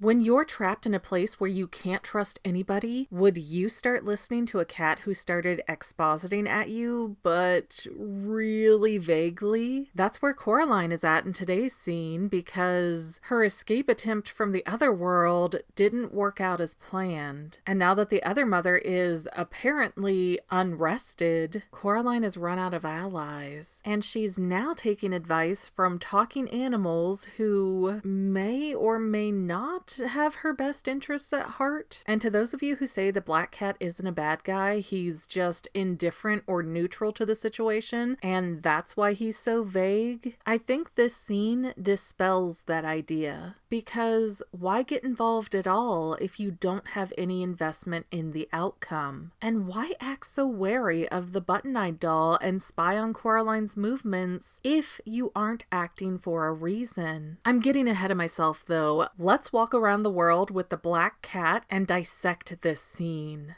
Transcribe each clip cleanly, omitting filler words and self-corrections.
When you're trapped in a place where you can't trust anybody, would you start listening to a cat who started expositing at you, but really vaguely? That's where Coraline is at in today's scene, because her escape attempt from the other world didn't work out as planned. And now that the other mother is apparently unrested, Coraline has run out of allies. And she's now taking advice from talking animals who may or may not have her best interests at heart. And to those of you who say the black cat isn't a bad guy, he's just indifferent or neutral to the situation, and that's why he's so vague, I think this scene dispels that idea. Because why get involved at all if you don't have any investment in the outcome? And why act so wary of the button-eyed doll and spy on Coraline's movements if you aren't acting for a reason? I'm getting ahead of myself though. Let's walk around the world with the black cat and dissect this scene.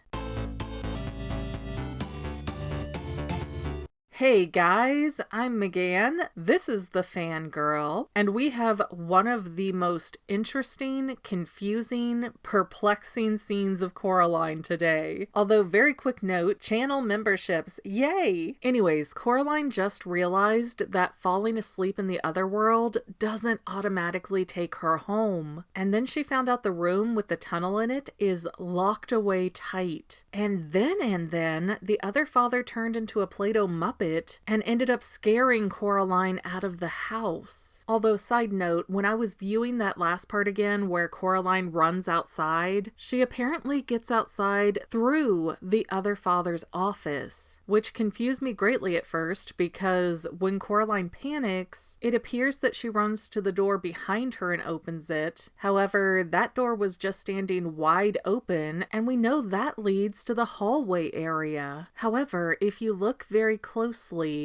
Hey guys, I'm Megan, this is the Fangirl, and we have one of the most interesting, confusing, perplexing scenes of Coraline today. Although, very quick note, channel memberships, yay! Anyways, Coraline just realized that falling asleep in the other world doesn't automatically take her home. And then she found out the room with the tunnel in it is locked away tight. And then, the other father turned into a Play-Doh Muppet and ended up scaring Coraline out of the house. Although, side note, when I was viewing that last part again where Coraline runs outside, she apparently gets outside through the other father's office, which confused me greatly at first because when Coraline panics, it appears that she runs to the door behind her and opens it. However, that door was just standing wide open, and we know that leads to the hallway area. However, if you look very closely,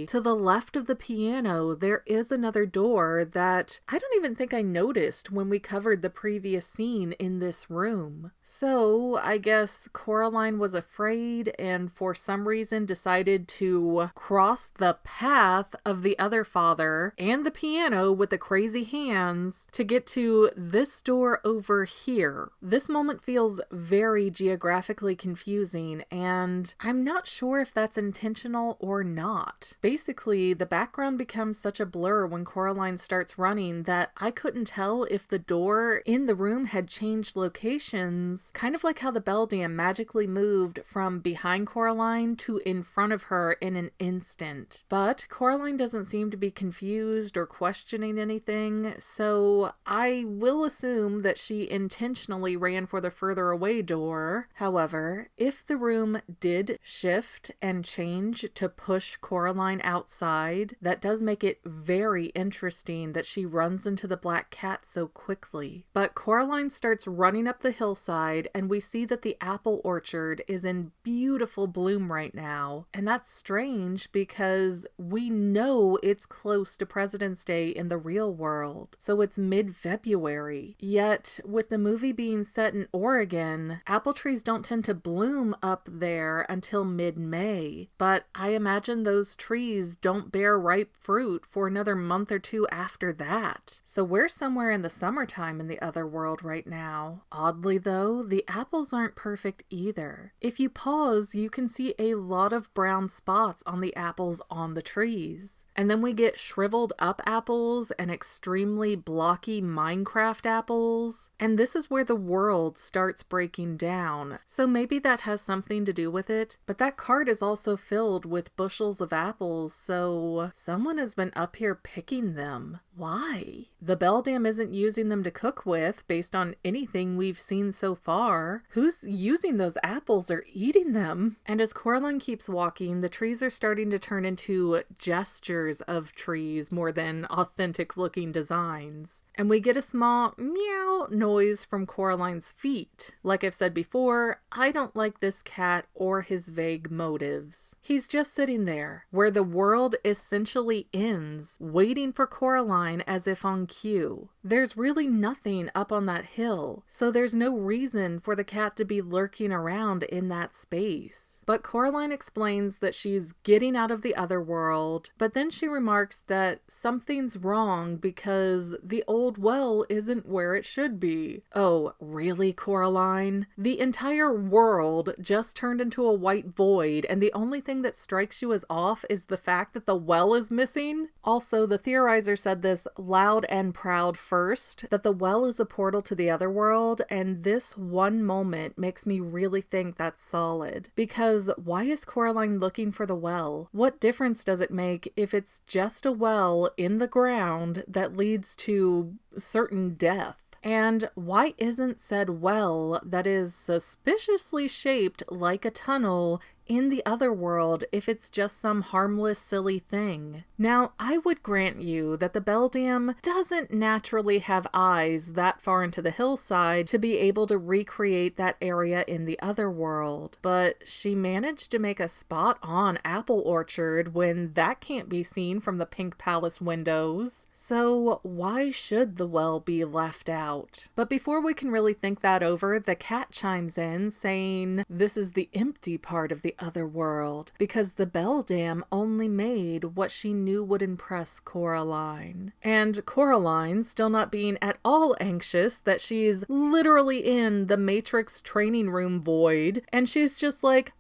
to the left of the piano, there is another door that I don't even think I noticed when we covered the previous scene in this room. So I guess Coraline was afraid and for some reason decided to cross the path of the other father and the piano with the crazy hands to get to this door over here. This moment feels very geographically confusing, and I'm not sure if that's intentional or not. Basically, the background becomes such a blur when Coraline starts running that I couldn't tell if the door in the room had changed locations, kind of like how the beldam magically moved from behind Coraline to in front of her in an instant. But Coraline doesn't seem to be confused or questioning anything, so I will assume that she intentionally ran for the further away door. However, if the room did shift and change to push Coraline outside, that does make it very interesting that she runs into the black cat so quickly. But Coraline starts running up the hillside, and we see that the apple orchard is in beautiful bloom right now. And that's strange because we know it's close to President's Day in the real world, so it's mid-February. Yet, with the movie being set in Oregon, apple trees don't tend to bloom up there until mid-May. But I imagine those trees don't bear ripe fruit for another month or two after that. So we're somewhere in the summertime in the other world right now. Oddly though, the apples aren't perfect either. If you pause, you can see a lot of brown spots on the apples on the trees. And then we get shriveled up apples and extremely blocky Minecraft apples. And this is where the world starts breaking down. So maybe that has something to do with it. But that cart is also filled with bushels of apples, so someone has been up here picking them. Why? The beldam isn't using them to cook with based on anything we've seen so far. Who's using those apples or eating them? And as Coraline keeps walking, the trees are starting to turn into gestures of trees more than authentic looking designs. And we get a small meow noise from Coraline's feet. Like I've said before, I don't like this cat or his vague motives. He's just sitting there, where the world essentially ends, waiting for Coraline as if on cue. There's really nothing up on that hill, so there's no reason for the cat to be lurking around in that space. But Coraline explains that she's getting out of the other world, but then she remarks that something's wrong because the old well isn't where it should be. Oh, really, Coraline? The entire world just turned into a white void, and the only thing that strikes you as off is the fact that the well is missing? Also, the theorizer said this loud and proud first, that the well is a portal to the other world, and this one moment makes me really think that's solid. Because why is Coraline looking for the well? What difference does it make if it's just a well in the ground that leads to certain death? And why isn't said well that is suspiciously shaped like a tunnel in the other world if it's just some harmless, silly thing? Now, I would grant you that the beldam doesn't naturally have eyes that far into the hillside to be able to recreate that area in the other world, but she managed to make a spot-on apple orchard when that can't be seen from the Pink Palace windows. So why should the well be left out? But before we can really think that over, the cat chimes in saying this is the empty part of the other world because the beldam only made what she knew would impress Coraline. And Coraline, still not being at all anxious that she's literally in the Matrix training room void, and she's just like,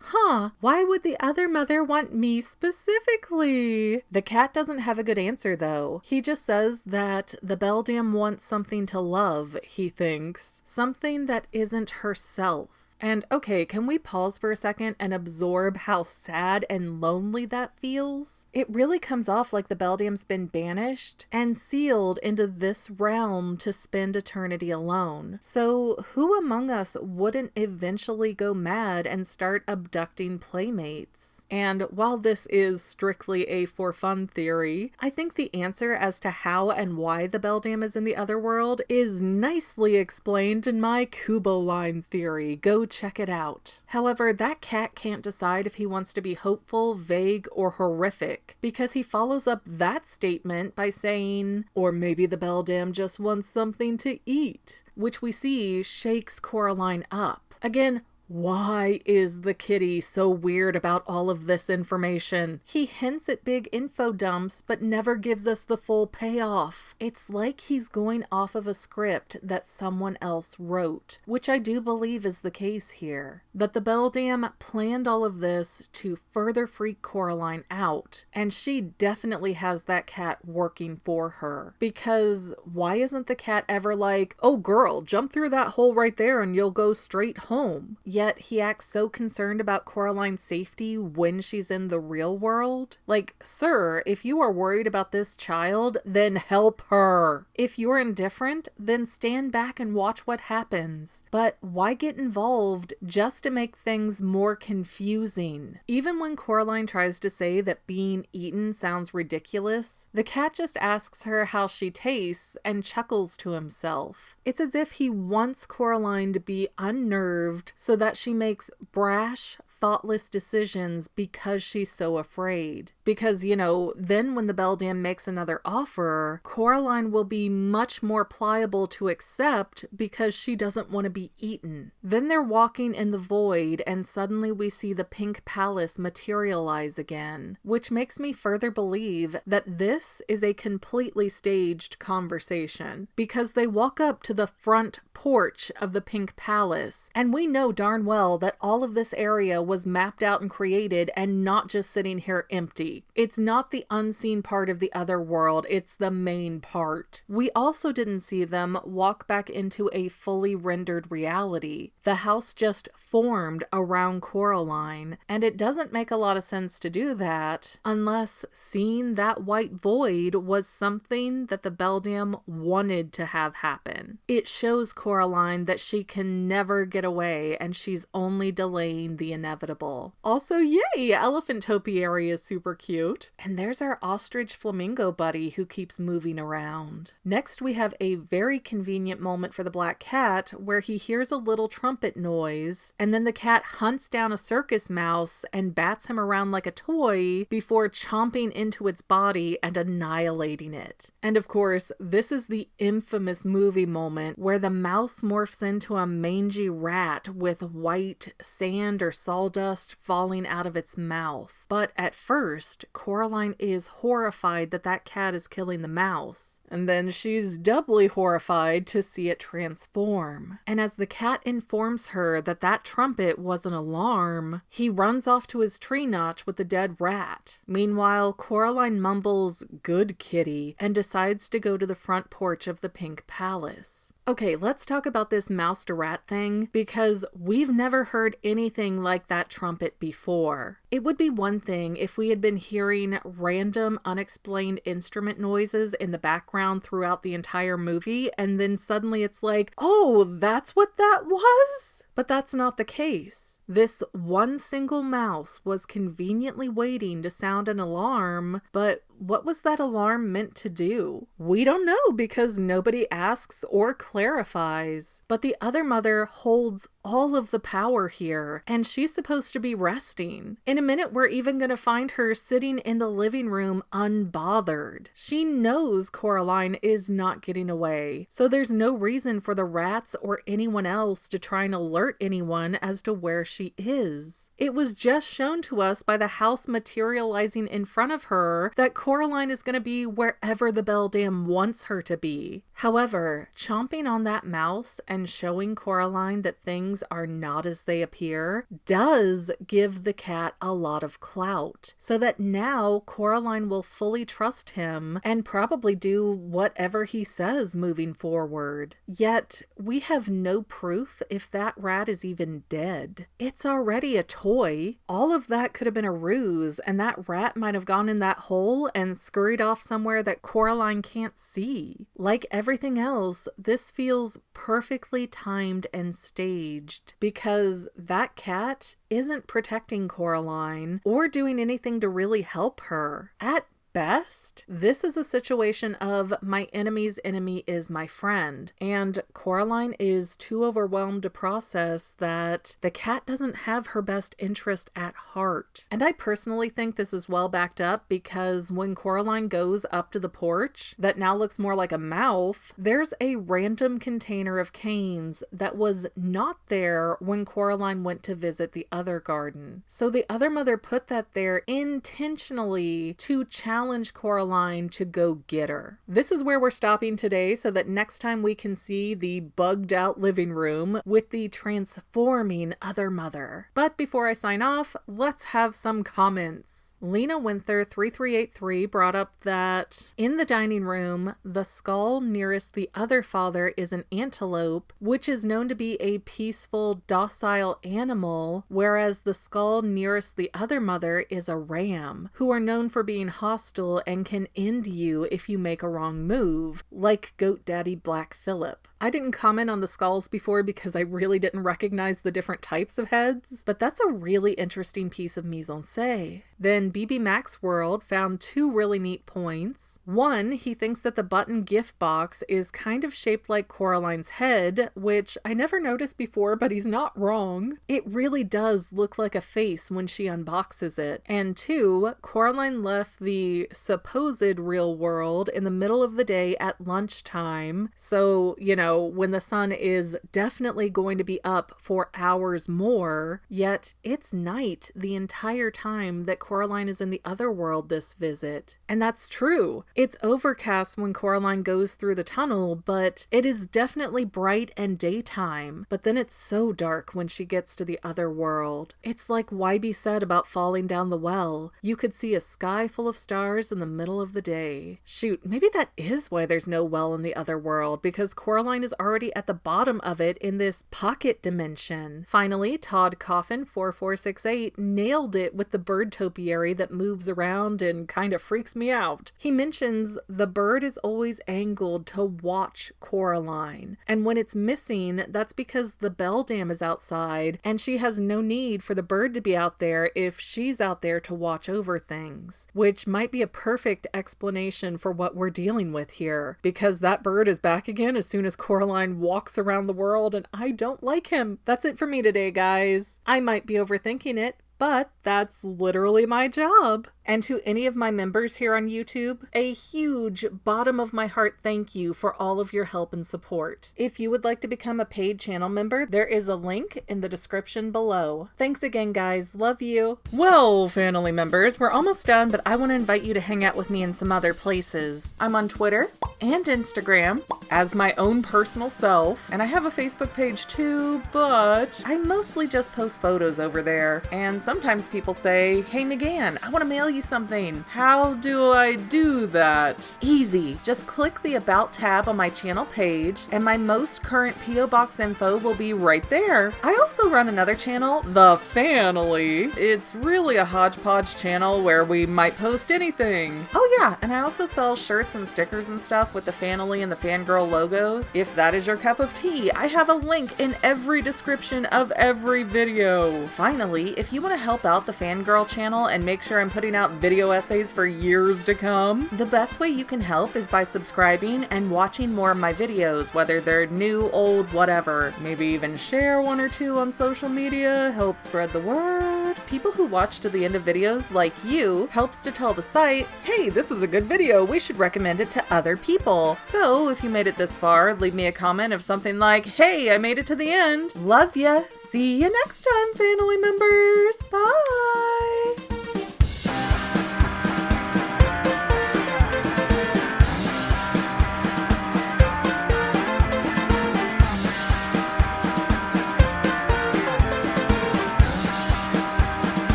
why would the other mother want me specifically? The cat doesn't have a good answer though. He just says that the beldam wants something to love, he thinks. Something that isn't herself. And okay, can we pause for a second and absorb how sad and lonely that feels? It really comes off like the beldam's been banished and sealed into this realm to spend eternity alone. So who among us wouldn't eventually go mad and start abducting playmates? And while this is strictly a for fun theory, I think the answer as to how and why the beldam is in the other world is nicely explained in my Kubo line theory. Go check it out. However, that cat can't decide if he wants to be hopeful, vague, or horrific, because he follows up that statement by saying, or maybe the beldam just wants something to eat, which we see shakes Coraline up. Again, why is the kitty so weird about all of this information? He hints at big info dumps, but never gives us the full payoff. It's like he's going off of a script that someone else wrote, which I do believe is the case here. That the beldam planned all of this to further freak Coraline out, and she definitely has that cat working for her. Because why isn't the cat ever like, oh girl, jump through that hole right there and you'll go straight home? Yet he acts so concerned about Coraline's safety when she's in the real world. Like, sir, if you are worried about this child, then help her. If you're indifferent, then stand back and watch what happens. But why get involved just to make things more confusing? Even when Coraline tries to say that being eaten sounds ridiculous, the cat just asks her how she tastes and chuckles to himself. It's as if he wants Coraline to be unnerved so that she makes brash, thoughtless decisions because she's so afraid. Because, then when the beldam makes another offer, Coraline will be much more pliable to accept because she doesn't want to be eaten. Then they're walking in the void and suddenly we see the Pink Palace materialize again, which makes me further believe that this is a completely staged conversation because they walk up to the front porch of the Pink Palace, and we know darn well that all of this area was mapped out and created and not just sitting here empty. It's not the unseen part of the other world, it's the main part. We also didn't see them walk back into a fully rendered reality. The house just formed around Coraline, and it doesn't make a lot of sense to do that unless seeing that white void was something that the beldam wanted to have happen. It shows Coraline that she can never get away and she's only delaying the inevitable. Also, yay! Elephant topiary is super cute. And there's our ostrich flamingo buddy who keeps moving around. Next, we have a very convenient moment for the black cat where he hears a little trumpet noise, and then the cat hunts down a circus mouse and bats him around like a toy before chomping into its body and annihilating it. And of course, this is the infamous movie moment where the mouse morphs into a mangy rat with white sand or salt sawdust falling out of its mouth. But at first, Coraline is horrified that that cat is killing the mouse. And then she's doubly horrified to see it transform. And as the cat informs her that that trumpet was an alarm, he runs off to his tree notch with the dead rat. Meanwhile, Coraline mumbles, "Good kitty," and decides to go to the front porch of the Pink Palace. Okay, let's talk about this mouse to rat thing, because we've never heard anything like that trumpet before. It would be one thing if we had been hearing random, unexplained instrument noises in the background throughout the entire movie, and then suddenly it's like, oh, that's what that was? But that's not the case. This one single mouse was conveniently waiting to sound an alarm, but what was that alarm meant to do? We don't know because nobody asks or clarifies. But the other mother holds all of the power here, and she's supposed to be resting. In a minute, we're even going to find her sitting in the living room unbothered. She knows Coraline is not getting away, so there's no reason for the rats or anyone else to try and alert anyone as to where she is. It was just shown to us by the house materializing in front of her that Coraline is going to be wherever the beldam wants her to be. However, chomping on that mouse and showing Coraline that things are not as they appear does give the cat a lot of clout, so that now Coraline will fully trust him and probably do whatever he says moving forward. Yet, we have no proof if that rat is even dead. It's already a toy. All of that could have been a ruse, and that rat might have gone in that hole and scurried off somewhere that Coraline can't see. Like everything else, this feels perfectly timed and staged, because that cat isn't protecting Coraline or doing anything to really help her. At best, this is a situation of my enemy's enemy is my friend, and Coraline is too overwhelmed to process that the cat doesn't have her best interest at heart. And I personally think this is well backed up, because when Coraline goes up to the porch that now looks more like a mouth, there's a random container of canes that was not there when Coraline went to visit the other garden. So the other mother put that there intentionally to challenge Coraline to go get her. This is where we're stopping today, so that next time we can see the bugged out living room with the transforming other mother. But before I sign off, let's have some comments. Lena Winther 3383 brought up that in the dining room, the skull nearest the other father is an antelope, which is known to be a peaceful, docile animal, whereas the skull nearest the other mother is a ram, who are known for being hostile and can end you if you make a wrong move, like Goat Daddy Black Phillip. I didn't comment on the skulls before because I really didn't recognize the different types of heads, but that's a really interesting piece of mise-en-scène. Then BB Max World found two really neat points. One, he thinks that the button gift box is kind of shaped like Coraline's head, which I never noticed before, but he's not wrong. It really does look like a face when she unboxes it. And two, Coraline left the supposed real world in the middle of the day at lunchtime, so, when the sun is definitely going to be up for hours more, yet it's night the entire time that Coraline is in the other world this visit. And that's true. It's overcast when Coraline goes through the tunnel, but it is definitely bright and daytime. But then it's so dark when she gets to the other world. It's like Wybie said about falling down the well. You could see a sky full of stars in the middle of the day. Shoot, maybe that is why there's no well in the other world, because Coraline is already at the bottom of it in this pocket dimension. Finally, Todd Coffin 4468 nailed it with the bird topiary that moves around and kind of freaks me out. He mentions the bird is always angled to watch Coraline, and when it's missing, that's because the beldam is outside and she has no need for the bird to be out there if she's out there to watch over things, which might be a perfect explanation for what we're dealing with here, because that bird is back again as soon as Coraline walks around the world, and I don't like him. That's it for me today, guys. I might be overthinking it, but that's literally my job. And to any of my members here on YouTube, a huge bottom of my heart thank you for all of your help and support. If you would like to become a paid channel member, there is a link in the description below. Thanks again, guys. Love you. Well, family members, we're almost done, but I want to invite you to hang out with me in some other places. I'm on Twitter and Instagram as my own personal self, and I have a Facebook page too, but I mostly just post photos over there. And sometimes people say, "Hey McGann, I want to mail you something. How do I do that?" Easy. Just click the About tab on my channel page, and my most current P.O. Box info will be right there. I also run another channel, The Family. It's really a hodgepodge channel where we might post anything. Oh yeah, and I also sell shirts and stickers and stuff with the Family and the Fangirl logos. If that is your cup of tea, I have a link in every description of every video. Finally, if you want to help out the Fangirl channel and make sure I'm putting out video essays for years to come, the best way you can help is by subscribing and watching more of my videos, whether they're new, old, whatever. Maybe even share one or two on social media, help spread the word. People who watch to the end of videos, like you, helps to tell the site, hey, this is a good video, we should recommend it to other people. So if you made it this far, leave me a comment of something like, hey, I made it to the end. Love ya. See you next time, family members. Bye.